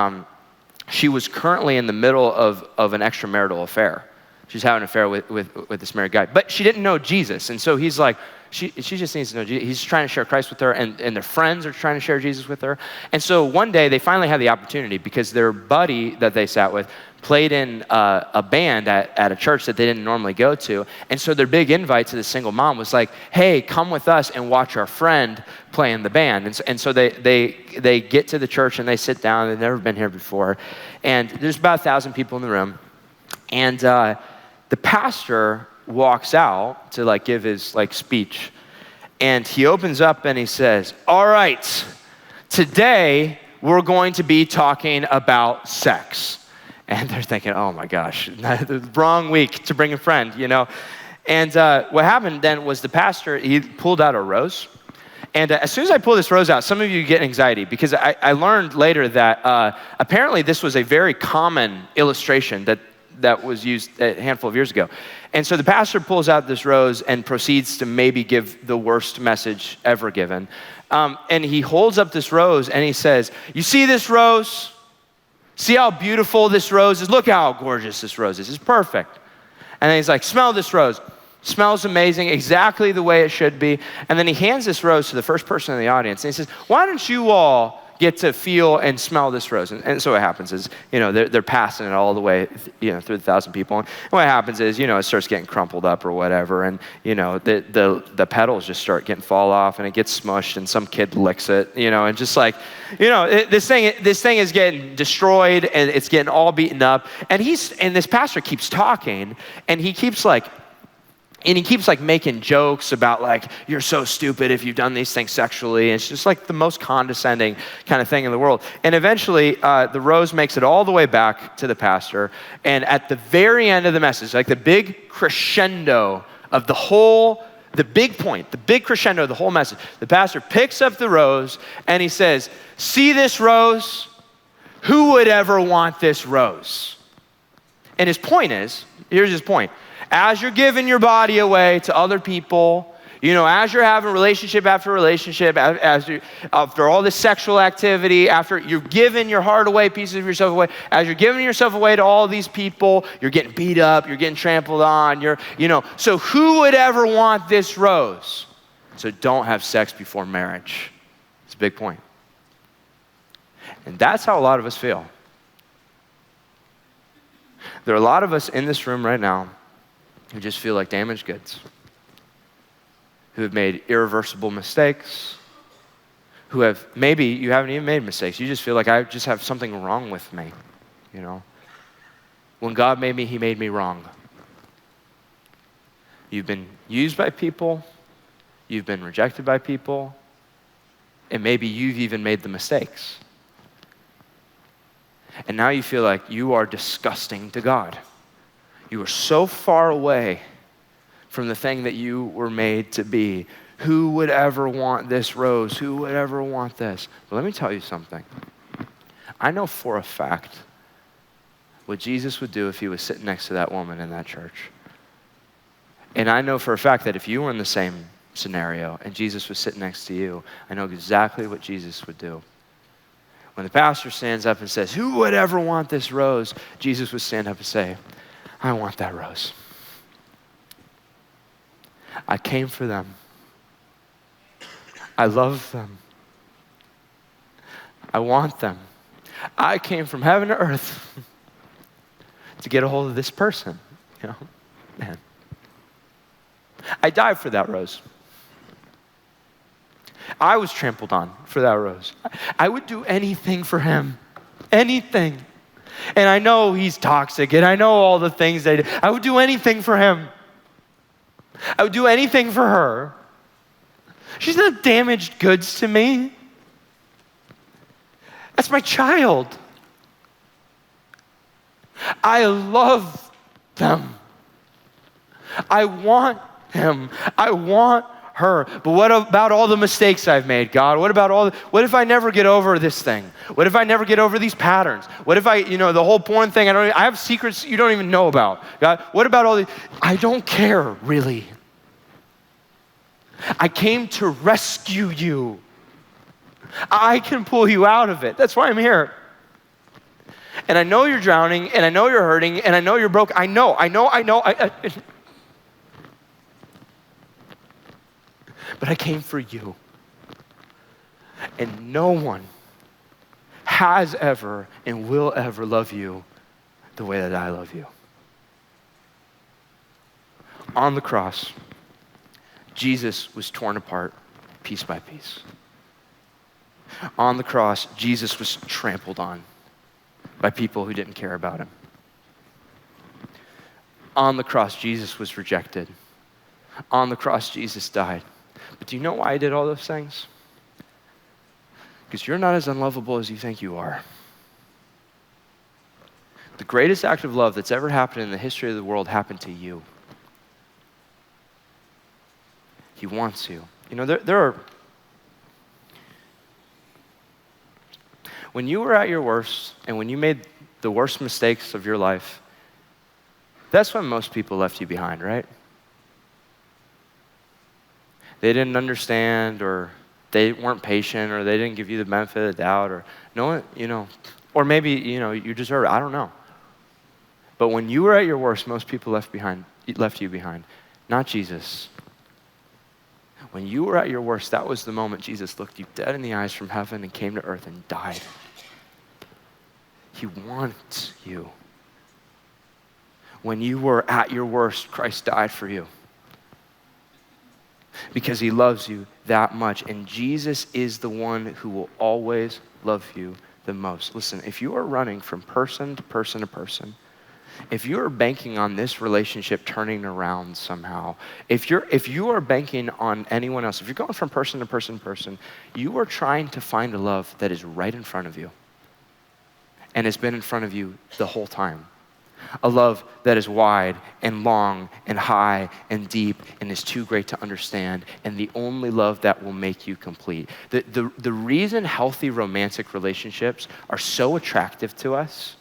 she was currently in the middle of an extramarital affair. She's having an affair with this married guy. But she didn't know Jesus. And so he's like, she just needs to know Jesus. He's trying to share Christ with her, and their friends are trying to share Jesus with her. And so one day they finally had the opportunity because their buddy that they sat with played in a band at a church that they didn't normally go to. And so their big invite to the single mom was like, hey, come with us and watch our friend play in the band. And so they get to the church and they sit down. They've never been here before. And there's about 1,000 people in the room. And the pastor walks out to give his speech, and he opens up and he says, all right, today we're going to be talking about sex. And they're thinking, oh my gosh, the wrong week to bring a friend, And what happened then was the pastor, he pulled out a rose. And as soon as I pull this rose out, some of you get anxiety because I learned later that apparently this was a very common illustration that was used a handful of years ago. And so the pastor pulls out this rose and proceeds to maybe give the worst message ever given. And he holds up this rose and he says, you see this rose? See how beautiful this rose is? Look how gorgeous this rose is. It's perfect. And then he's like, smell this rose. Smells amazing, exactly the way it should be. And then he hands this rose to the first person in the audience. And he says, why don't you all get to feel and smell this rose. And so what happens is, they're passing it all the way, through the 1,000 people. And what happens is, it starts getting crumpled up or whatever. And, the petals just start getting fall off and it gets smushed and some kid licks it, and just like, this thing is getting destroyed and it's getting all beaten up. And this pastor keeps talking and he keeps making jokes about like, you're so stupid if you've done these things sexually. And it's just like the most condescending kind of thing in the world. And eventually the rose makes it all the way back to the pastor. And at the very end of the message, like the big crescendo of the big point, the big crescendo of the whole message, the pastor picks up the rose and he says, see this rose? Who would ever want this rose? And his point is, here's his point. As you're giving your body away to other people, as you're having relationship after relationship, after all this sexual activity, after you're giving your heart away, pieces of yourself away, as you're giving yourself away to all these people, you're getting beat up, you're getting trampled on, so who would ever want this rose? So don't have sex before marriage. It's a big point. And that's how a lot of us feel. There are a lot of us in this room right now who just feel like damaged goods, who have made irreversible mistakes, maybe you haven't even made mistakes. You just feel like I just have something wrong with me, When God made me, he made me wrong. You've been used by people, you've been rejected by people, and maybe you've even made the mistakes. And now you feel like you are disgusting to God. You are so far away from the thing that you were made to be. Who would ever want this rose? Who would ever want this? But let me tell you something. I know for a fact what Jesus would do if he was sitting next to that woman in that church. And I know for a fact that if you were in the same scenario and Jesus was sitting next to you, I know exactly what Jesus would do. When the pastor stands up and says, who would ever want this rose? Jesus would stand up and say, I want that rose. I came for them. I love them. I want them. I came from heaven to earth to get a hold of this person. Man. I died for that rose. I was trampled on for that rose. I would do anything for him. Anything. And I know he's toxic, and I know all the things they do. I would do anything for him. I would do anything for her. She's not damaged goods to me. That's my child. I love them. I want him. I want her. But what about all the mistakes I've made, God? What if I never get over this thing? What if I never get over these patterns? What if the whole porn thing, I have secrets you don't even know about. God, what about all these? I don't care, really. I came to rescue you. I can pull you out of it. That's why I'm here. And I know you're drowning, and I know you're hurting, and I know you're broke. I know. But I came for you. And no one has ever and will ever love you the way that I love you. On the cross, Jesus was torn apart piece by piece. On the cross, Jesus was trampled on by people who didn't care about him. On the cross, Jesus was rejected. On the cross, Jesus died. But do you know why he did all those things? Because you're not as unlovable as you think you are. The greatest act of love that's ever happened in the history of the world happened to you. He wants you. There are... When you were at your worst and when you made the worst mistakes of your life, that's when most people left you behind, right? They didn't understand, or they weren't patient, or they didn't give you the benefit of the doubt, or no one, or maybe, you deserve it. I don't know. But when you were at your worst, most people left you behind. Not Jesus. When you were at your worst, that was the moment Jesus looked you dead in the eyes from heaven and came to earth and died. He wants you. When you were at your worst, Christ died for you because he loves you that much. And Jesus is the one who will always love you the most. Listen, if you are running from person to person to person, if you're banking on this relationship turning around somehow, if you are banking on anyone else, if you're going from person to person to person, you are trying to find a love that is right in front of you and has been in front of you the whole time. A love that is wide and long and high and deep and is too great to understand, and the only love that will make you complete. The reason healthy romantic relationships are so attractive to us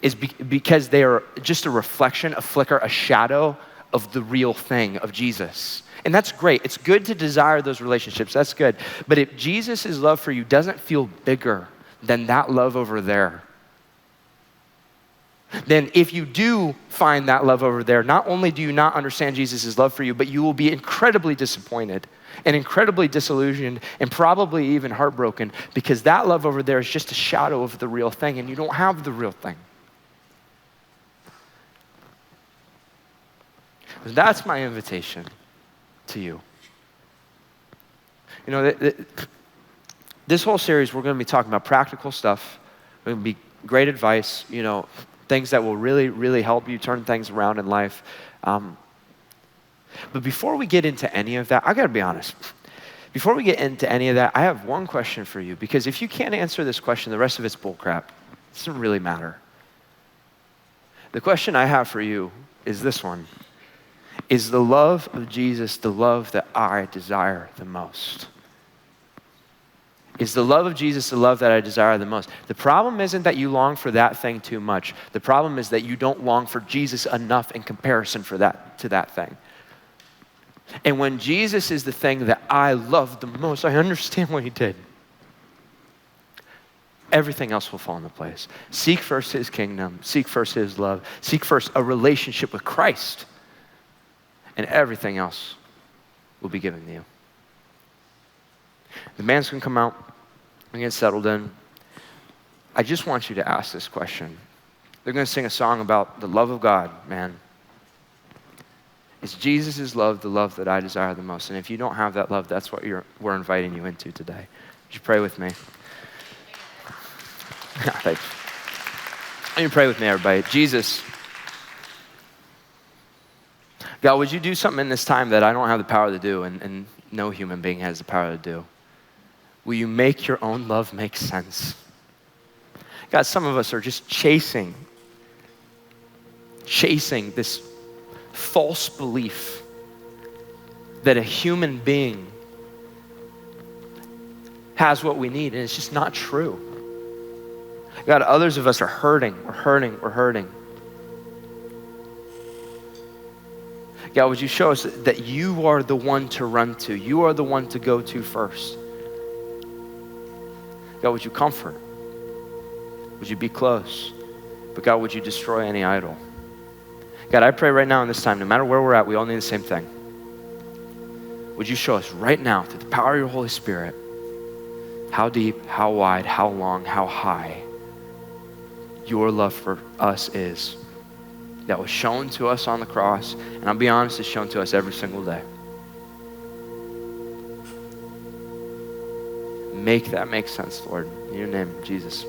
is because they are just a reflection, a flicker, a shadow of the real thing, of Jesus. And that's great. It's good to desire those relationships. That's good. But if Jesus' love for you doesn't feel bigger than that love over there, then if you do find that love over there, not only do you not understand Jesus' love for you, but you will be incredibly disappointed and incredibly disillusioned and probably even heartbroken, because that love over there is just a shadow of the real thing, and you don't have the real thing. That's my invitation to you. You know, this whole series, we're going to be talking about practical stuff. We're going to be great advice, you know, things that will really, really help you turn things around in life. But before we get into any of that, I got to be honest. Before we get into any of that, I have one question for you, because if you can't answer this question, the rest of it's bullcrap. It doesn't really matter. The question I have for you is this one. Is the love of Jesus the love that I desire the most? Is the love of Jesus the love that I desire the most? The problem isn't that you long for that thing too much. The problem is that you don't long for Jesus enough in comparison to that thing. And when Jesus is the thing that I love the most, I understand what he did. Everything else will fall into place. Seek first his kingdom. Seek first his love. Seek first a relationship with Christ. And everything else will be given to you. The band's going to come out and get settled in. I just want you to ask this question. They're going to sing a song about the love of God, man. Is Jesus' love the love that I desire the most? And if you don't have that love, that's what we're inviting you into today. Would you pray with me? Thanks. You pray with me, everybody. Jesus, God, would you do something in this time that I don't have the power to do and no human being has the power to do? Will you make your own love make sense? God, some of us are just chasing this false belief that a human being has what we need, and it's just not true. God, others of us are hurting. We're hurting. God, would you show us that you are the one to run to. You are the one to go to first. God, would you comfort? Would you be close? But God, would you destroy any idol? God, I pray right now in this time, no matter where we're at, we all need the same thing. Would you show us right now, through the power of your Holy Spirit, how deep, how wide, how long, how high your love for us is, that was shown to us on the cross, and I'll be honest, it's shown to us every single day. Make that make sense, Lord. In your name, Jesus.